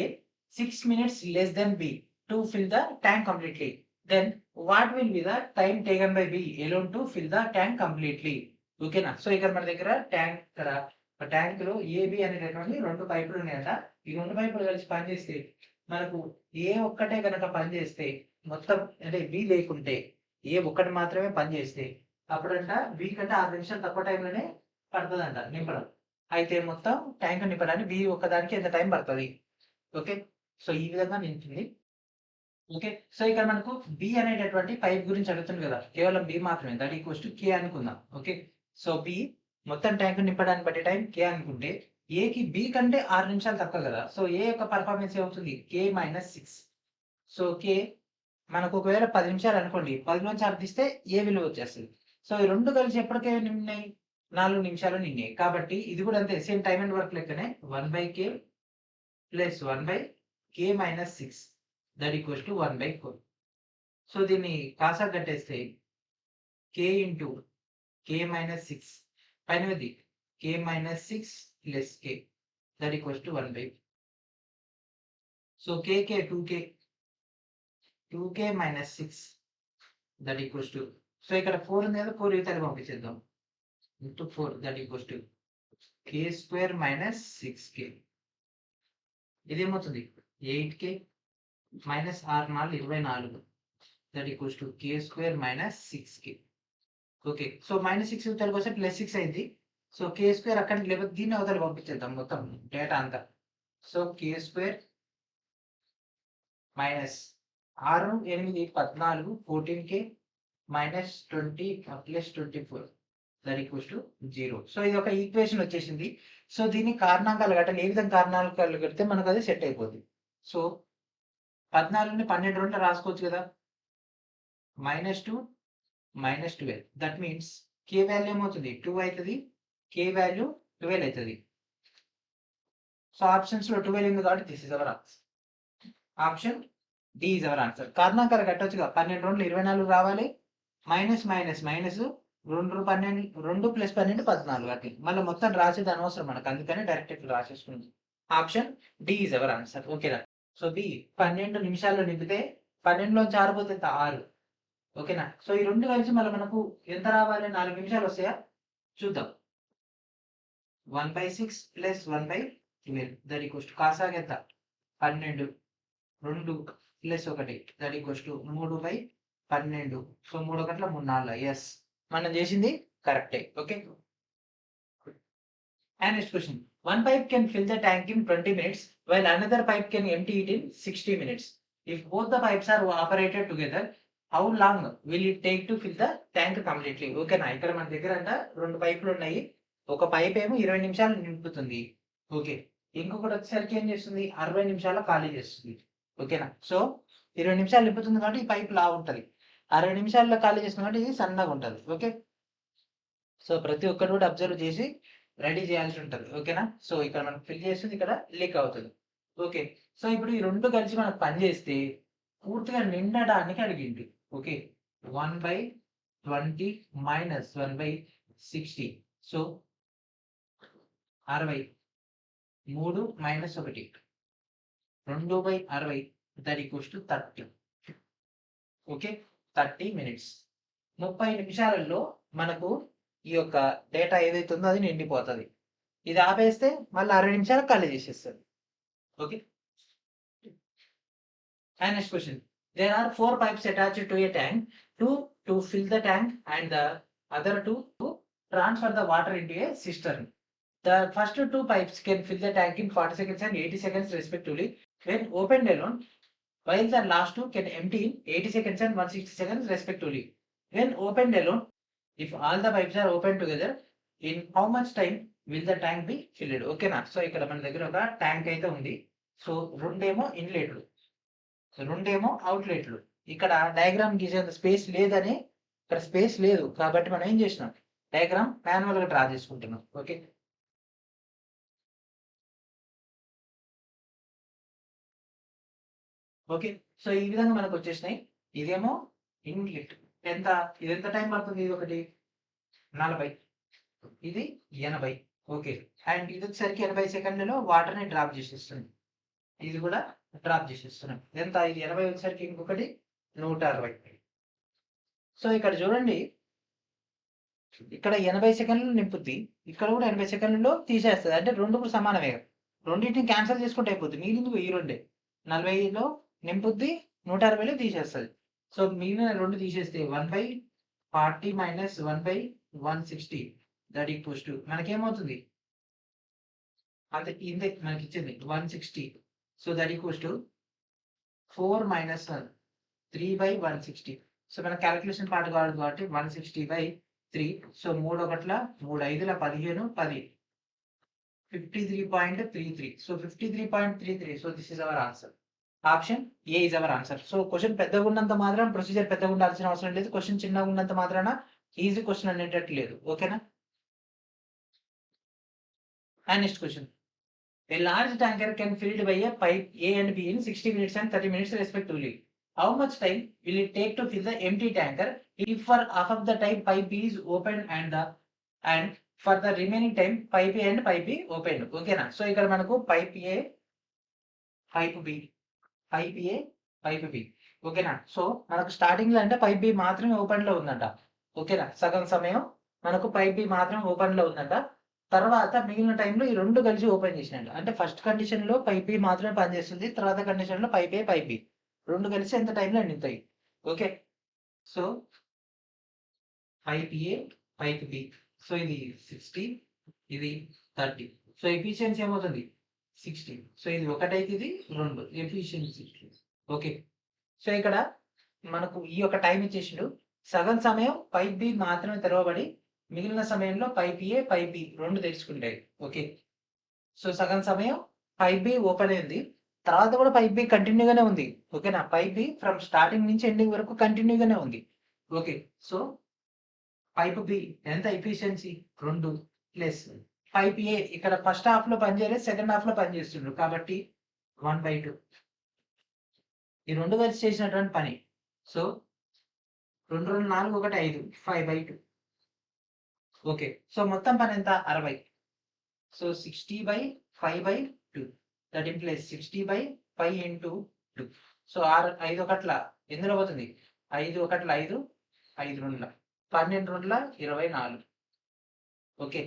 6 minutes less than B to fill the tank completely, then what will be the time taken by B alone to fill the tank completely? ఓకేనా. So ఇక్కడ మన దగ్గర tank లో AB అనేటటువంటి 2 పైపులు ఉన్నాయంట. ఈ 2 పైపులు కలిసి పనిచేస్తే మనకు ఏ ఒక్కటే కనుక పనిచేస్తే మొత్తం, అంటే బి లేకుంటే ఏ ఒక్కటి మాత్రమే పనిచేస్తే అప్పుడంట బి కంటే 6 నిమిషాలు తక్కువ టైంలోనే పడుతుందంట నింపడం. అయితే మొత్తం ట్యాంక్ నింపడానికి బి ఒక్కదానికి ఎంత టైం పడుతుంది? ఓకే. సో ఈ విధంగా నింపుతుంది. ఓకే. సో ఇక్కడ మనకు బి అనేటటువంటి పైప్ గురించి అడుగుతుంది కదా, కేవలం బి మాత్రమే. దట్ ఈక్వల్స్ టు K అనుకుందాం. ఓకే. సో బి మొత్తం ట్యాంక్ నింపడానికి పట్టే టైం K అనుకుంటే ఏకి బి కంటే 6 నిమిషాలు తక్కువ కదా. సో ఏ యొక్క పర్ఫార్మెన్స్ ఏమవుతుంది? K - 6. సో K మనకు ఒకవేళ 10 నిమిషాలు అనుకోండి, 10 నుంచి 6 తీస్తే ఏ విలువ వచ్చేస్తుంది. సో ఈ రెండు కలిసి ఎప్పటికే నిన్నాయి? 4 నిమిషాలు నిన్నాయి. కాబట్టి ఇది కూడా అంతే, సేమ్ టైమ్ అండ్ వర్క్ లెక్కనే 1/K plus 1/K - 6 that equals to 1/4. So దీన్ని కాసా కట్టేస్తే K ఇంటూ K - 6 పైనది K - 6 plus K that equals to 1/4. So KK 2K - 6 that equals to, so ఇక్కడ 4 ఉంది కదా, 4 ఇవతల పంపించేద్దాం. Into 4 that equals to K square minus 6k ఇదేమవుతుంది 8k minus 6 4 24 that equals to K square minus 6k. Okay, so -6 ఇవతలకి వస్తే +6 అయింది. So k square అక్కడికి లేకపోతే దీన్ని అవతల పంపించేద్దాం మొత్తం డేటా అంతా. So K square minus 6 8 14 14k minus 20 plus 24 that equals to 0. So ఇది ఒక ఈక్వేషన్ వచ్చేసింది. సో దీన్ని కారణాంకాలు కట్టాలి. ఏ విధంగా కారణాంకాలు కడితే మనకు అది సెట్ అయిపోద్ది. సో 14ని 12 రెండు రాసుకోవచ్చు కదా, -2 -12 దట్ మీన్స్ k వాల్యూ ఏమవుతుంది 2 అవుతుంది, k వాల్యూ 12 అవుతుంది. సో ఆప్షన్స్ లో 12 ఉంది కాబట్టి this is our answer. Option D is our answer. కారణాంకాలు కట్టొచ్చుగా, 12 రెండు 24 రావాలి, మైనస్ మైనస్ మైనస్ 2 12 2 ప్లస్ 12 14 అట్లా మళ్ళీ మొత్తం రాసేది అనవసరం మనకు, అందుకని డైరెక్ట్ ఇట్లా రాసేసుకుంది. Option D is our answer. ఓకేనా. సో బి 12 నిమిషాల్లో నింపితే 12లోంచి 6 పోతే 6. ఓకేనా. సో ఈ రెండు కలిసి మళ్ళీ మనకు ఎంత రావాలి, 4 నిమిషాలు వస్తాయా చూద్దాం. 1/6 ప్లస్ 1/12 దట్ ఈక్వల్స్ టు కాసాగ ఎంత 12 2 plus 1 that equals to 3/12. So 3 1 3 4. Yes, మనం చేసింది కరెక్టే. Okay. And next question. One pipe can fill the tank in 20 minutes while another pipe can empty it in 60 minutes. If both the pipes are operated together, how long will it take to fill the tank completely? ఓకేనా. ఇక్కడ మన దగ్గర అంట 2 పైపులు ఉన్నాయి. ఒక pipe ఏమో 20 నిమిషాలు నింపుతుంది. ఓకే, ఇంకొకటి వచ్చేసరికి ఏం చేస్తుంది 60 నిమిషాలు ఖాళీ చేస్తుంది. ఓకేనా. సో 20 నిమిషాలు నింపుతుంది కాబట్టి ఈ పైప్ లా ఉంటుంది, 60 నిమిషాల్లో ఖాళీ చేస్తుంది కాబట్టి ఇది సన్నగా ఉంటుంది. ఓకే, సో ప్రతి ఒక్కరు కూడా అబ్జర్వ్ చేసి రెడీ చేయాల్సి ఉంటుంది. ఓకేనా. సో ఇక్కడ మనం ఫిల్ చేస్తుంది, ఇక్కడ లీక్ అవుతుంది. ఓకే, సో ఇప్పుడు ఈ రెండు కలిసి మనకు పని చేస్తే పూర్తిగా నిండడానికి అడిగింది. Okay, 1/20 minus 1/60. So 60 3 minus 1 2/60 that equals to 30. Okay, 30 minutes. 30 నిమిషాలలో మనకు ఈ యొక్క డేటా ఏదైతే ఉందో అది నిండిపోతుంది. ఇది ఆపేస్తే మళ్ళీ 60 నిమిషాలు ఖాళీ చేసేస్తుంది. Okay. And next question. There are 4 pipes attached to a tank, 2 to fill the tank and the other 2 to transfer the water into a cistern. The first 2 pipes can fill the tank in 40 seconds and 80 seconds respectively when opened alone, while the last 2 can empty in 80 seconds and 160 seconds respectively when opened alone. If all the pipes are open together, in how much time will the tank be filled? ఓకేనా. So ఇక్కడ మన దగ్గర ఒక tank అయితే ఉంది. So రెండేమో ఇన్లెట్లు, రెండేమో అవుట్లెట్లు. ఇక్కడ diagram గీసేంత space లేదని, ఇక్కడ స్పేస్ లేదు కాబట్టి మనం ఏం చేసినాం డయాగ్రామ్ మాన్యువల్ గా డ్రా చేసుకుంటున్నాం. Okay, okay. సో ఈ విధంగా మనకు వచ్చేసినాయి. ఇదేమో ఇన్లెట్. ఎంత ఇది ఎంత టైం పడుతుంది, ఇది ఒకటి 40, ఇది 80. ఓకే, అండ్ ఇది వచ్చేసరికి 80 సెకండ్లలో వాటర్ ని డ్రాప్ చేసేస్తుంది. ఇది కూడా డ్రాప్ చేసేస్తున్నాం. ఎంత ఇది 80 వచ్చేసరికి ఇంకొకటి 160. సో ఇక్కడ చూడండి, ఇక్కడ 80 సెకండ్లు నింపుద్ది, ఇక్కడ కూడా 80 సెకండ్లలో తీసేస్తుంది. అంటే రెండు కూడా సమానమే, రెండింటిని క్యాన్సిల్ చేసుకుంటే అయిపోద్ది. మిగిలింది ఈ రెండే, 40లో నింపుద్ది, 160లో తీసేస్తుంది. సో మిగిలిన రెండు తీసేస్తే 1/40 మైనస్ 1/160 దట్ ఈక్వల్స్ టు మనకేమవుతుంది అంతే, ఇంతే మనకి ఇచ్చింది 160. So that equals to 4 minus 1 3/160. So మన క్యాలిక్యులేషన్ పార్ట్ కావాలి కాబట్టి 160/3. So 3 1 3 5 15 10 53.33. So 53.33. So this is our answer. Option A is our answer. So question పెద్దగా ఉన్నంత మాత్రం ప్రొసీజర్ పెద్దగా ఉండాల్సిన అవసరం లేదు, క్వశ్చన్ చిన్నగా ఉన్నంత మాత్రాన ఈజీ క్వశ్చన్ అనేటట్టు లేదు. ఓకేనా. And next question. A large tanker can filled by a pipe A and B in 60 minutes and 30 minutes respectively. How much time will it take to fill the empty tanker if for half of the time pipe B is open and for the remaining time pipe A and pipe B open? ఓకేనా. So ఇక్కడ మనకు pipe A pipe B, pipe A pipe B. ఓకేనా. So మనకు starting లో అంటే pipe B మాత్రమే open లో ఉందంట. ఓకేనా, సగం సమయం మనకు పైప్ B మాత్రం ఓపెన్ లో ఉందంట. తర్వాత మిగిలిన టైంలో ఈ 2 కలిసి ఓపెన్ చేసినట్టు. అంటే ఫస్ట్ కండిషన్‌లో పైప్ బి మాత్రమే పనిచేస్తుంది. తర్వాత కండిషన్‌లో పైప్ ఏ, పైప్ బి 2 కలిసి ఎంత టైంలో నిండుతాయి. Okay. So, pipe A, pipe B. So, ఇది 60, ఇది 30. సో, ఎఫిషియన్సీ ఏమవుతుంది? 60. సో, ఇది ఒకటైతే ఇది 2 ఎఫిషియన్సీ. ఓకే. సో, ఇక్కడ మనకు ఈ యొక్క టైం ఇచ్చేసిండు. సగం సమయం పైప్ బి మాత్రమే తెరవబడి మిగిలిన సమయంలో పైప్ ఏ, పైప్ బి 2 తెరుచుకుంటాయి. ఓకే. సో, సగం సమయం పైప్ బి ఓపెన్ అయింది. తర్వాత కూడా పైప్ బి కంటిన్యూగానే ఉంది. ఓకేనా? పైప్ బి ఫ్రమ్ స్టార్టింగ్ నుంచి ఎండింగ్ వరకు కంటిన్యూగానే ఉంది. ఓకే. సో, పైప్ బి ఎంత ఎఫిషియన్సీ 2 ప్లస్ పైప్ ఏ ఇక్కడ ఫస్ట్ హాఫ్‌లో పనిచేయలేదు. సెకండ్ హాఫ్‌లో పనిచేస్తుండ్రు. కాబట్టి 1/2 ఈ 2 కలిసి చేసినటువంటి పని. సో, 2, 2, 4, 1, 5 5/2. ఓకే. సో, మొత్తం పని ఎంత? 60. So, 60/5/2 that implies 60/5 into 2. So, 5 ఒకట్ల ఎందులో పోతుంది? 5 ఒకట్ల 5, 5 రెండ్ల 12 రెండ్ల 24. ఓకే.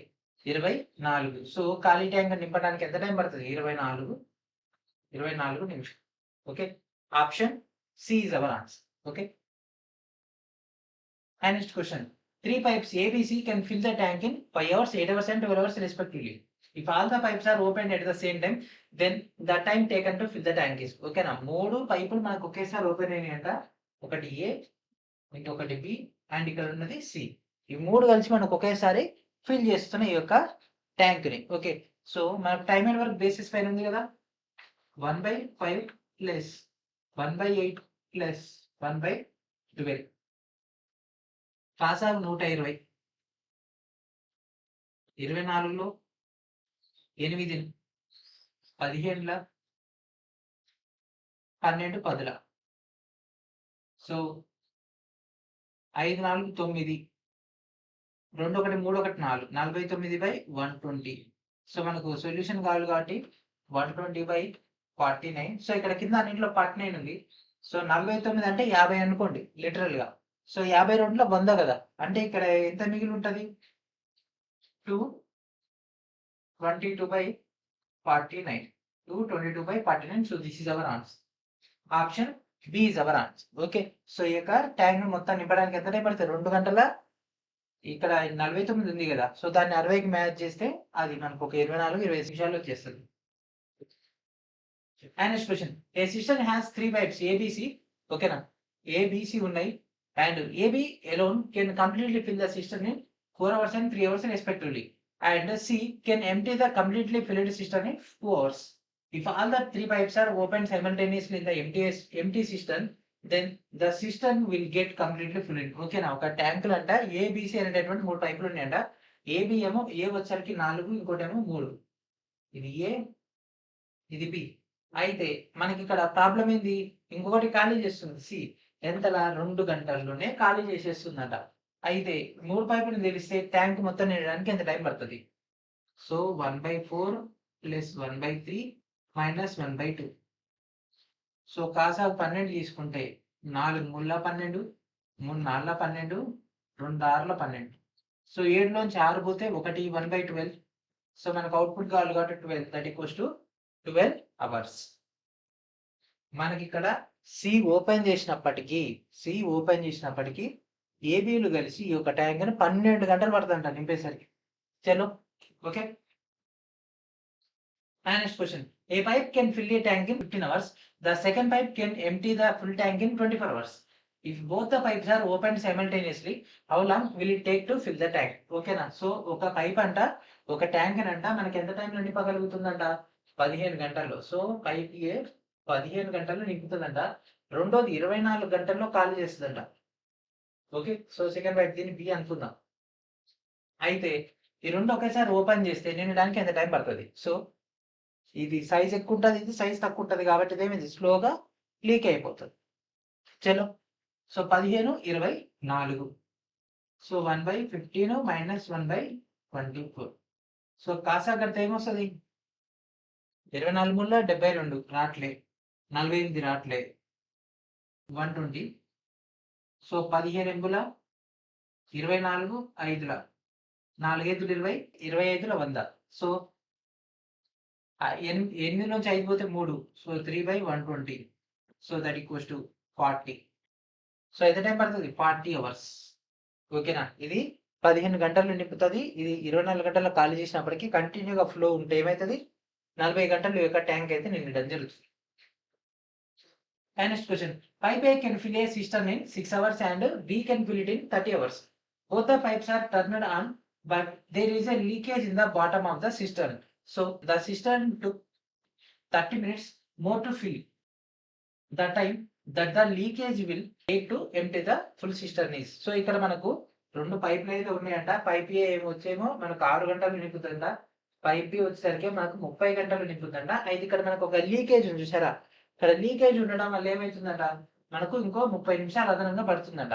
24. సో, ఖాళీ ట్యాంక్ నింపడానికి ఎంత టైం పడుతుంది? 24 నిమిషాలు. Okay. Option C is our answer. Okay. And next question. 3 pipes ABC can fill the tank in 5 hours, 8 hours and 12 hours respectively. If all the pipes are opened at the same time, then the time taken to fill the tank is. Okay na? 3 పైపులు మనకు ఒకేసారి open అయినాయంట. ఒకటి ఏ, ఇంకొకటి B and ఇక్కడ ఉన్నది C. ఈ 3 కలిసి మనకు ఒకేసారి ఫిల్ చేస్తున్న ఈ యొక్క ట్యాంక్ ని. ఓకే. సో, మనకు టైమ్ అండ్ వర్క్ బేసిస్ పైన ఉంది కదా. 1/5 ప్లస్ 1/8 ప్లస్ 1/12. కాసాగు 120. 24లో 8 15ల 12 10ల. సో, 5 4 9 2 1 3 1 4 49/120. సో, మనకు సొల్యూషన్ కావాలి కాబట్టి 120/49. సో, ఇక్కడ కింద అన్నింటిలో 49 ఉంది. సో, 49 అంటే 50 అనుకోండి లిటరల్‌గా. సో, 52లో 100 కదా. అంటే ఇక్కడ ఎంత మిగిలి ఉంటది? 222/49. 222/49. So, this is our answer. Option B is our answer. Okay. So, ఈ యొక్క ట్యాంక్ మొత్తం నింపడానికి ఎంత టైం పడుతుంది? 2 గంటల ఇక్కడ 49 ఉంది కదా. సో, దాన్ని 60కి మ్యాచ్ చేస్తే అది మనకు ఒక 24, 25 నిమిషాల్లో వచ్చేస్తది. And next question. A system has 3 pipes A B C. ఓకేనా? ఏబిసి ఉన్నాయి. And AB alone can completely fill the cistern in 4 hours and 3 hours respectively. And C can empty the completely filled cistern in 2 hours. If all the 3 pipes are opened simultaneously in the empty cistern, then the cistern will get completely filled. Okay నా ఒక ట్యాంకులు అంట ABC అనేటటువంటి 3 పైపులు ఉన్నాయంట. AB ఏమో ఏ వచ్చరికి 4, ఇంకోటేమో 3. ఇది ఏ, ఇది బి. అయితే మనకి ఇక్కడ ప్రాబ్లం ఏంది? ఇంకొకటి ఖాళీ చేస్తుంది సి. ఎంతలా 2 గంటల్లోనే ఖాళీ చేసేస్తుందట. అయితే 3 పైపులు తెలిస్తే ట్యాంక్ మొత్తం నిండడానికి ఎంత టైం పడుతుంది? So, 1/4 plus 1/3 minus 1/2. సో, కాసాగు 12 తీసుకుంటే 4 3ల 12, 3 4ల 12, 2 6ల 12. సో, 7లోంచి 6 పోతే 1 1/12. సో, మనకు అవుట్‌పుట్ కావాలి కాబట్టి 12 దట్ ఈక్వల్స్ టు 12 అవర్స్. మనకి ఇక్కడ సి ఓపెన్ చేసినప్పటికీ ఏబీలు కలిసి ఈ యొక్క ట్యాంక్ 12 గంటలు పడుతుందంట నింపేసరికి. చలో. Okay. Next question. A pipe can fill A tank in 15 hours. The second pipe can empty the full tank in 24 hours. If both the pipes are opened simultaneously, how long will it take to fill the tank? ఓకేనా? So, ఒక pipe అంట ఒక tank అంట మనకి ఎంత టైంలో నింపగలుగుతుందంట? 15 గంటల్లో. So, pipe ఏ 15 గంటల్లో నింపుతుందంట. రెండోది 24 గంటల్లో ఖాళీ చేస్తుందంట. ఓకే. సో, సెకండ్ పైప్ దీన్ని బి అనుకుందాం. అయితే ఈ 2 ఒకేసారి ఓపెన్ చేస్తే నిండడానికి ఎంత టైం పడుతుంది? సో, ఇది సైజ్ ఎక్కువ ఉంటుంది, ఇది సైజ్ తక్కువ ఉంటుంది కాబట్టి ఇదేమిది స్లోగా లీక్ అయిపోతుంది. చలో. So, 15 24. So, 1/15 minus 1/24. So, Kasa కడితే ఏమొస్తుంది? 24 ముళ్ళ 72 రాట్లే, 48 రాట్లే, 120. సో, 15 ఎంబుల 24 5ల 4 5 20, 25 100. సో 8 నుంచి 5 పోతే 3. So 3/120. So that equals to 40. So ఎంత టైం పడుతుంది? 40 అవర్స్. ఓకేనా? ఇది 15 గంటలు నింపుతుంది. ఇది 24 గంటల్లో ఖాళీ చేసినప్పటికీ కంటిన్యూగా ఫ్లో ఉంటే ఏమవుతుంది? 40 గంటలు ఈ యొక్క ట్యాంక్ అయితే నిండడం జరుగుతుంది. Next question. Pipe A can fill a cistern in 6 hours and B can fill it in 30 hours. Both the pipes are turned on, but there is a leakage in the bottom of the cistern. So the cistern took 30 minutes more to fill. The time that the leakage will take to empty the full cistern is. So ఇక్కడ మనకు 2 పైపులు అయితే ఉన్నాయంట. Pipe A వచ్చేమో మనకు 6 గంటలు నింపుతుందా, pipe B వచ్చేసరికి మనకు 30 గంటలు నింపుతుందంట. అయితే ఇక్కడ మనకు ఒక లీకేజ్ ఉంది చూసారా? ఇక్కడ లీకేజ్ ఉండడం వల్ల ఏమవుతుందంట, మనకు ఇంకో 30 నిమిషాలు అదనంగా పడుతుందంట.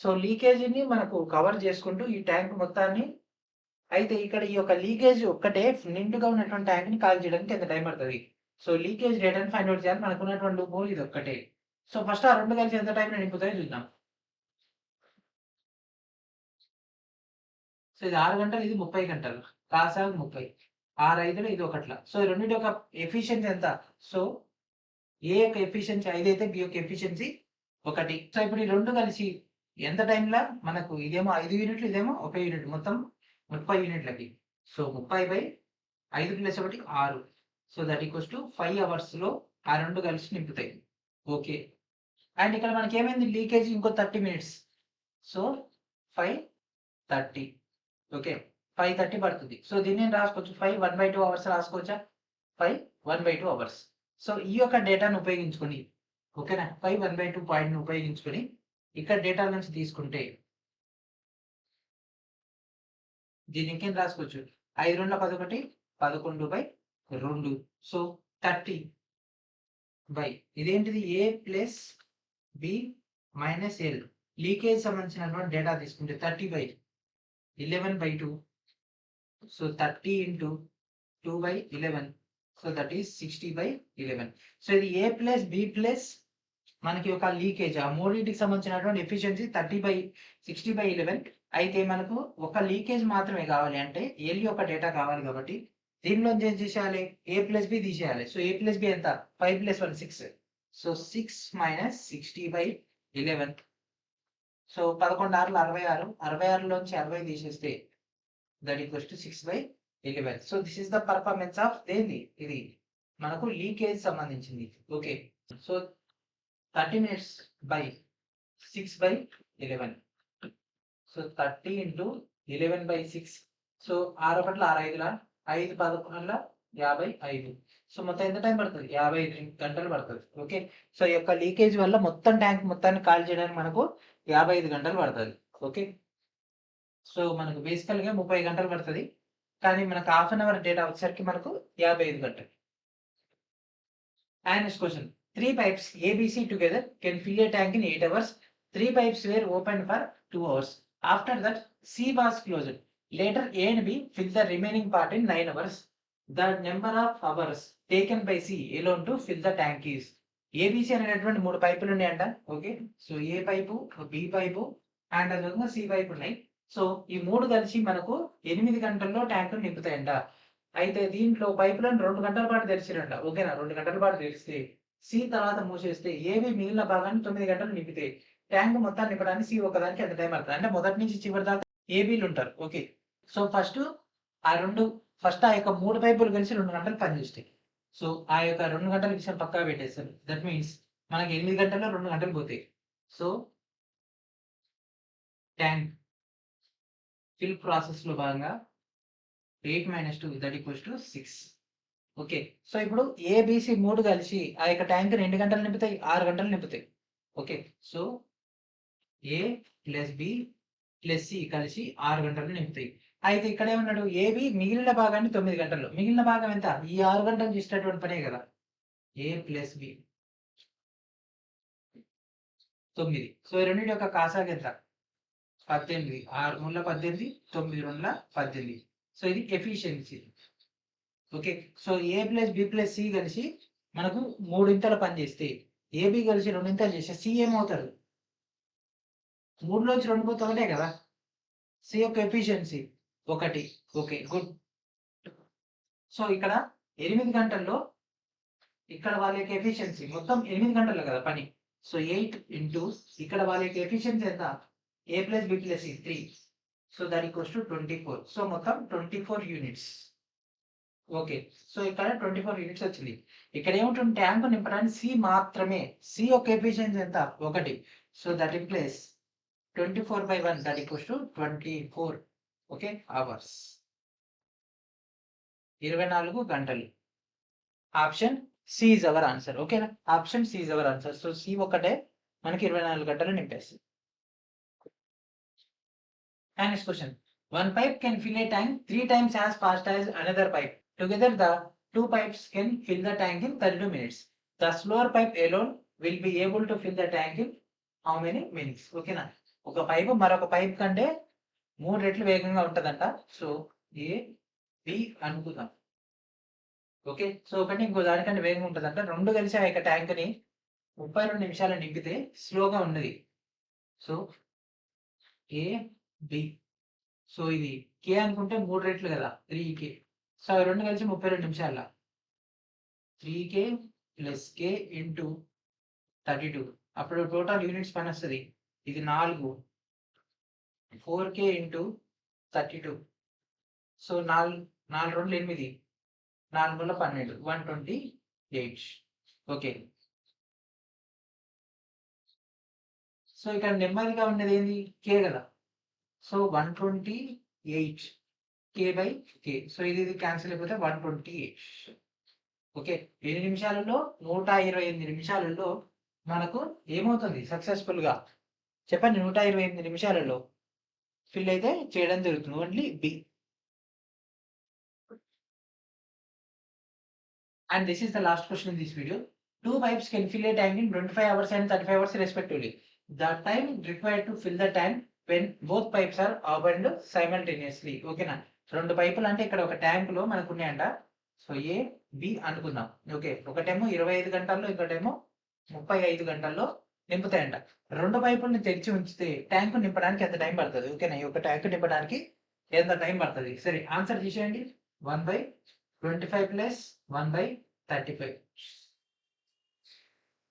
సో లీకేజీని మనకు కవర్ చేసుకుంటూ ఈ ట్యాంక్ మొత్తాన్ని, అయితే ఇక్కడ ఈ యొక్క లీకేజ్ ఒక్కటే నిండుగా ఉన్నటువంటి ట్యాంక్ ని కాల్ చేయడానికి ఎంత టైం పడుతుంది? సో లీకేజ్ రేట్ అని ఫైండ్ అవుట్ చేయాలి. మనకు ఉన్నటువంటి లూప్ ఇది ఒక్కటే. సో ఫస్ట్ ఆ 2 కలిసి ఎంత టైం నింపుతాయో చూద్దాం. సో ఇది 6 గంటలు, ఇది 30 గంటలు. కాసాగు 30, 6 5 ఇది ఒకట్ల. సో ఈ రెండింటి యొక్క ఎఫిషియన్సీ ఎంత? సో ఏ యొక్క ఎఫిషియన్సీ 5 అయితే బి యొక్క ఎఫిషియన్సీ 1. సో ఇప్పుడు ఈ 2 కలిసి ఎంత టైంలో మనకు, ఇదేమో 5 యూనిట్లు, ఇదేమో 1 యూనిట్, మొత్తం 30 యూనిట్లకి. So 30/5 + 1 6. So that equals to 5 hours లో ఆ 2 కలిసి నింపుతాయి. ఓకే. అండ్ ఇక్కడ మనకి ఏమైంది? లీకేజ్ ఇంకో 30 మినిట్స్. సో 5:30. ఓకే, 5:30 పడుతుంది. సో దీన్ని రాసుకోవచ్చు 5 1/2 అవర్స్ రాసుకోవచ్చా? 5 1/2 అవర్స్. సో ఈ యొక్క డేటాను ఉపయోగించుకొని, ఓకేనా, 5 1/2 పాయింట్ని ఉపయోగించుకొని ఇక్కడ డేటా నుంచి తీసుకుంటే దీన్ని ఇంకేం రాసుకోవచ్చు? 5 2 11 11/2. సో 30 బై ఇదేంటిది? A + B - L. లీకేజ్ సంబంధించినటువంటి డేటా తీసుకుంటే 30/11/2. So 30 × 2/11. So that is 60/11. So ఇది A + B + మనకి ఒక లీకేజ్, ఆ మూడింటికి సంబంధించినటువంటి ఎఫిషియన్సీ 30/60/11. అయితే మనకు ఒక లీకేజ్ మాత్రమే కావాలి అంటే ఎల్ యొక్క డేటా కావాలి కాబట్టి దీనిలో ఏం చేసేయాలి? A + B తీసేయాలి. సో A + B ఎంత? 5 + 1 6. సో 6 - 60/11. సో 11 6 66. 66 లోంచి 60 తీసేస్తే that equals to 6/11. So this is the performance of దేని, ఇది మనకు లీకేజ్ సంబంధించింది. Okay. So 30 minutes by 6/11. So 30 × 11/6. So 6 1 6 5 5 11 55. So మొత్తం ఎంత టైం పడుతుంది? 55 గంటలు పడుతుంది. ఓకే. సో ఈ యొక్క లీకేజ్ వల్ల మొత్తం ట్యాంక్ మొత్తాన్ని ఖాళీ చేయడానికి మనకు 55 గంటలు పడుతుంది. ఓకే. సో మనకు బేసికల్గా 30 గంటలు పడుతుంది, కానీ మనకు హాఫ్ అన్ అవర్ డేటా వచ్చేసరికి మనకు 55 గంటలు. And next question. 3 pipes ABC together can fill a tank in 8 hours. 3 pipes were opened for 2 hours. After that, C was closed. Later, A and B fill the remaining part in 9 hours. The number of hours taken by C alone to fill the tank is. ABC అనేటువంటి 3 పైపులు ఉన్నాయంట. Okay. So A pipe, B pipe and అదేవిధంగా C pipe ఉన్నాయి. So ఈ 3 కలిసి మనకు 8 గంటల్లో tank నింపుతాయంట. అయితే దీంట్లో పైపులను 2 గంటల పాటు తెరిచిరంట. ఓకేనా? 2 గంటల పాటు తెరిస్తే సి తర్వాత మూసేస్తే ఏవి మిగిలిన భాగాన్ని 9 గంటలు నింపితే ట్యాంక్ మొత్తాన్ని నింపడానికి సి ఒకదానికి ఎంత టైం పడుతుంది అంటే మొదటి నుంచి చివరి దాకా ఏబీలు ఉంటారు. ఓకే. సో ఫస్ట్ ఆ యొక్క 3 పైపులు కలిసి 2 గంటలు పనిచేస్తాయి. సో ఆ యొక్క 2 గంటల విషయం పక్కా పెట్టేస్తారు. దట్ మీన్స్ మనకి 8 గంటల్లో 2 గంటలు పోతాయి. సో ట్యాంక్ ఫిల్ ప్రాసెస్ లో భాగంగా 8 - 2 that equals to 6. Okay. So ఇప్పుడు ఏబిసి 3 కలిసి ఆ యొక్క ట్యాంక్ 2 గంటలు నింపుతాయి, 6 గంటలు నింపుతాయి. Okay. So A + B + C కలిసి 6 గంటలు నింపుతాయి. అయితే ఇక్కడ ఏమన్నాడు? ఏబి మిగిలిన భాగాన్ని 9 గంటల్లో. మిగిలిన భాగం ఎంత? ఈ 6 గంటలు చేసేటటువంటి పనే కదా. A + B 9. సో ఈ రెండింటి యొక్క కాసాగు ఎంత? 18. 6 3 18, 9 2 18. సో ఇది efficiency. Okay. So A + B + C కలిసి మనకు 3 ఇంతలు పనిచేస్తే ఏబి కలిసి 2 ఇంతలు చేస్తే సి ఏమవుతాడు? 3 లోంచి 2 పోతే ఒకటే కదా సి యొక్క ఎఫిషియన్సీ. 1. Okay, good. సో ఇక్కడ 8 గంటల్లో ఇక్కడ వాళ్ళ యొక్క ఎఫిషియన్సీ మొత్తం 8 గంటలు కదా పని. సో 8 ఇంటూ ఇక్కడ వాళ్ళ యొక్క ఎఫిషియన్సీ ఎంత, a plus b plus c 3. So that equals to 24. So మొత్తం 24 యూనిట్స్. ఓకే, సో ఇక్కడ 24 యూనిట్స్ వచ్చింది. ఇక్కడ ఏముంటుంది, ట్యాంక్ నింపడానికి సి మాత్రమే. సి యొక్క ఎఫిషియన్సీ ఎంత, 1. So that implies 24/1 that equals to 24 okay hours, 24 గంటలు. Option C is our answer. ఓకేనా, option C is our answer. So C ఒకటే మనకి 24 గంటలు నింపేస్తుంది. And next question. One pipe can fill a tank 3 times as fast as another pipe. Together the 2 pipes can fill the tank in 32 minutes. The slower pipe alone will be able to fill the tank in how many minutes? ఓకేనా, ఒక pipe మరొక pipe కంటే 3 రెట్లు వేగంగా ఉంటుందంట. So A B అనుకుందాం. Okay, so ఒకటి ఇంకో దానికంటే వేగంగా ఉంటుందంట. రెండు కలిసి ఆ యొక్క ట్యాంక్ ని 32 నిమిషాలు నింపితే స్లోగా ఉన్నది. So A B. సో ఇది కే అనుకుంటే 3 రెట్లు కదా, 3k. సో అవి రెండు కలిసి 32 నిమిషాల 3k ప్లస్ కే ఇంటూ 32. అప్పుడు టోటల్ యూనిట్స్ పని వస్తుంది. ఇది 4 4k into 32. So 4 2 8 4 12 128. Okay, so ఇక్కడ నెమ్మదిగా ఉన్నది ఏంది, కే కదా. So 128 K by K. So ఇది క్యాన్సిల్ అయిపోతే 128. ఓకే, 7 నిమిషాలలో 128 నిమిషాలలో మనకు ఏమవుతుంది సక్సెస్ఫుల్ గా చెప్పండి. 128 నిమిషాలలో ఫిల్ అయితే చేయడం జరుగుతుంది. Only B. And this is the last question in this video. 2 pipes can fill a tank in 25 hours and 35 hours respectively. The time required to fill the tank when both pipes are opened simultaneously. ఓకేనా, 2 పైపులు అంటే ఇక్కడ ఒక tank లో మనకు ఉన్నాయంట. So A B అనుకుందాం. Okay, ఒకటేమో 25 గంటల్లో, ఇంకోటేమో 35 గంటల్లో నింపుతాయంట. 2 పైపుల్ని తెరిచి ఉంచితే ట్యాంక్ నింపడానికి ఎంత టైం పడుతుంది? ఓకేనా, ఈ ఒక ట్యాంక్ నింపడానికి ఎంత టైం పడుతుంది? సరే, ఆన్సర్ తీసేయండి. 1/25 ప్లస్ 1/35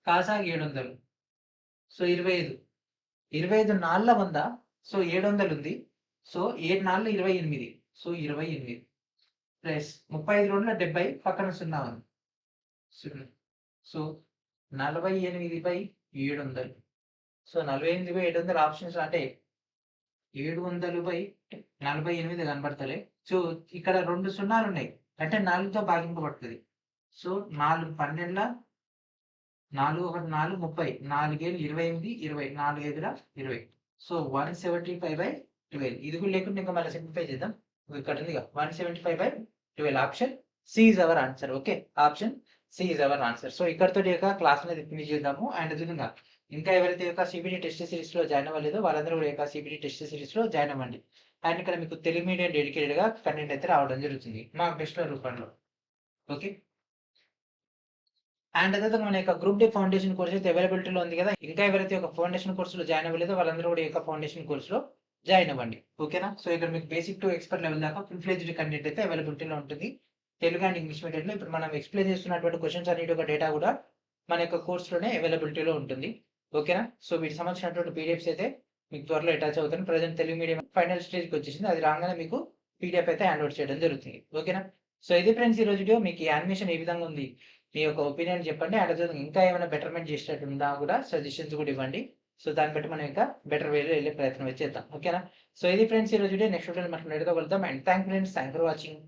కాసా 700. సో 25 నాళ్ళ 100. సో 700 ఉంది. సో 7 నాళ్ళ 28. సో 28 ప్లస్ 35 రోజుల 70 పక్కన 0 ఉంది. సో 48/700. సో 48/700 ఆప్షన్స్ అంటే 700/48 కనబడతలే. సో ఇక్కడ 2 సున్నాలు ఉన్నాయి అంటే 4తో భాగింపబడుతుంది. సో 4 12 4 1 4 30 4 7 28 20 4 5 20. సో 175/12. ఇది కూడా లేకుండా ఇంకా మళ్ళీ సింప్లిఫై చేద్దాం. ఇక్కడ ఉంది 175/12. Option C is our answer. Okay, option C is our answer. So ఇక్కడతో యొక్క క్లాస్ అనేది ఫినిష్ చేద్దాము. అండ్ అదేవిధంగా ఇంకా ఎవరైతే యొక్క సిబిడి టెస్ట్ సిరీస్ లో జాయిన్ అవ్వలేదో వాళ్ళందరూ కూడా యొక్క సిబిడి టెస్ట్ సిరీస్ లో జాయిన్ అవ్వండి. అండ్ ఇక్కడ మీకు తెలుగు మీడియం డెడికేటెడ్ గా కంటెంట్ అయితే రావడం జరుగుతుంది మా టెస్ట్ల రూపంలో. ఓకే, అండ్ అదే మన యొక్క గ్రూప్ డి ఫౌండేషన్ కోర్స్ అయితే అవైలబిలిటీలో ఉంది కదా. ఇంకా ఎవరైతే ఒక ఫౌండేషన్ కోర్సులో జాయిన్ అవ్వలేదో వాళ్ళందరూ కూడా ఈ యొక్క ఫౌండేషన్ కోర్సులో జాయిన్ అవ్వండి. ఓకేనా, సో ఇక్కడ మీకు బేసిక్ టు ఎక్స్పర్ట్ లెవెల్ దాకా ఫుల్ ఫ్లెజ్డ్ కంటెంట్ అయితే అవైలబిలిటీలో ఉంటుంది తెలుగు అండ్ ఇంగ్లీష్ మీడియంలో. ఇప్పుడు మనం ఎక్స్ప్లెయిన్ చేస్తున్నటువంటి క్వశ్చన్స్ అన్నిటి ఒక డేటా కూడా మన యొక్క కోర్సులోనే అవైలబిలిటీలో ఉంటుంది. ఓకేనా, సో వీటికి సంబంధించినటువంటి పీడిఎఫ్స్ అయితే మీకు త్వరలో అటాచ్ అవుతుంది. ప్రజెంట్ తెలుగు మీడియం ఫైనల్ స్టేజ్కి వచ్చేసింది. అది రాగానే మీకు పీడిఎఫ్ అయితే హ్యాండ్ చేయడం జరుగుతుంది. ఓకేనా, సో ఇది ఫ్రెండ్స్ ఈ రోజు వీడియో. మీకు ఈ యానిమేషన్ ఏ విధంగా ఉంది, మీ యొక్క ఒపీనియన్ చెప్పండి. అండ్ ఇంకా ఏమైనా బెటర్మెంట్ చేసేటట్టు ఉందా కూడా సజెషన్స్ కూడా ఇవ్వండి. సో దాన్ని బట్టి మనం ఇంకా బెటర్ వేలో వెళ్ళే ప్రయత్నం చేద్దాం. ఓకేనా, సో ఇది ఫ్రెండ్స్ ఈ రోజు వీడియో. నెక్స్ట్ వీడియో మనం నేరుగా వెళ్తాం. And thank for watching.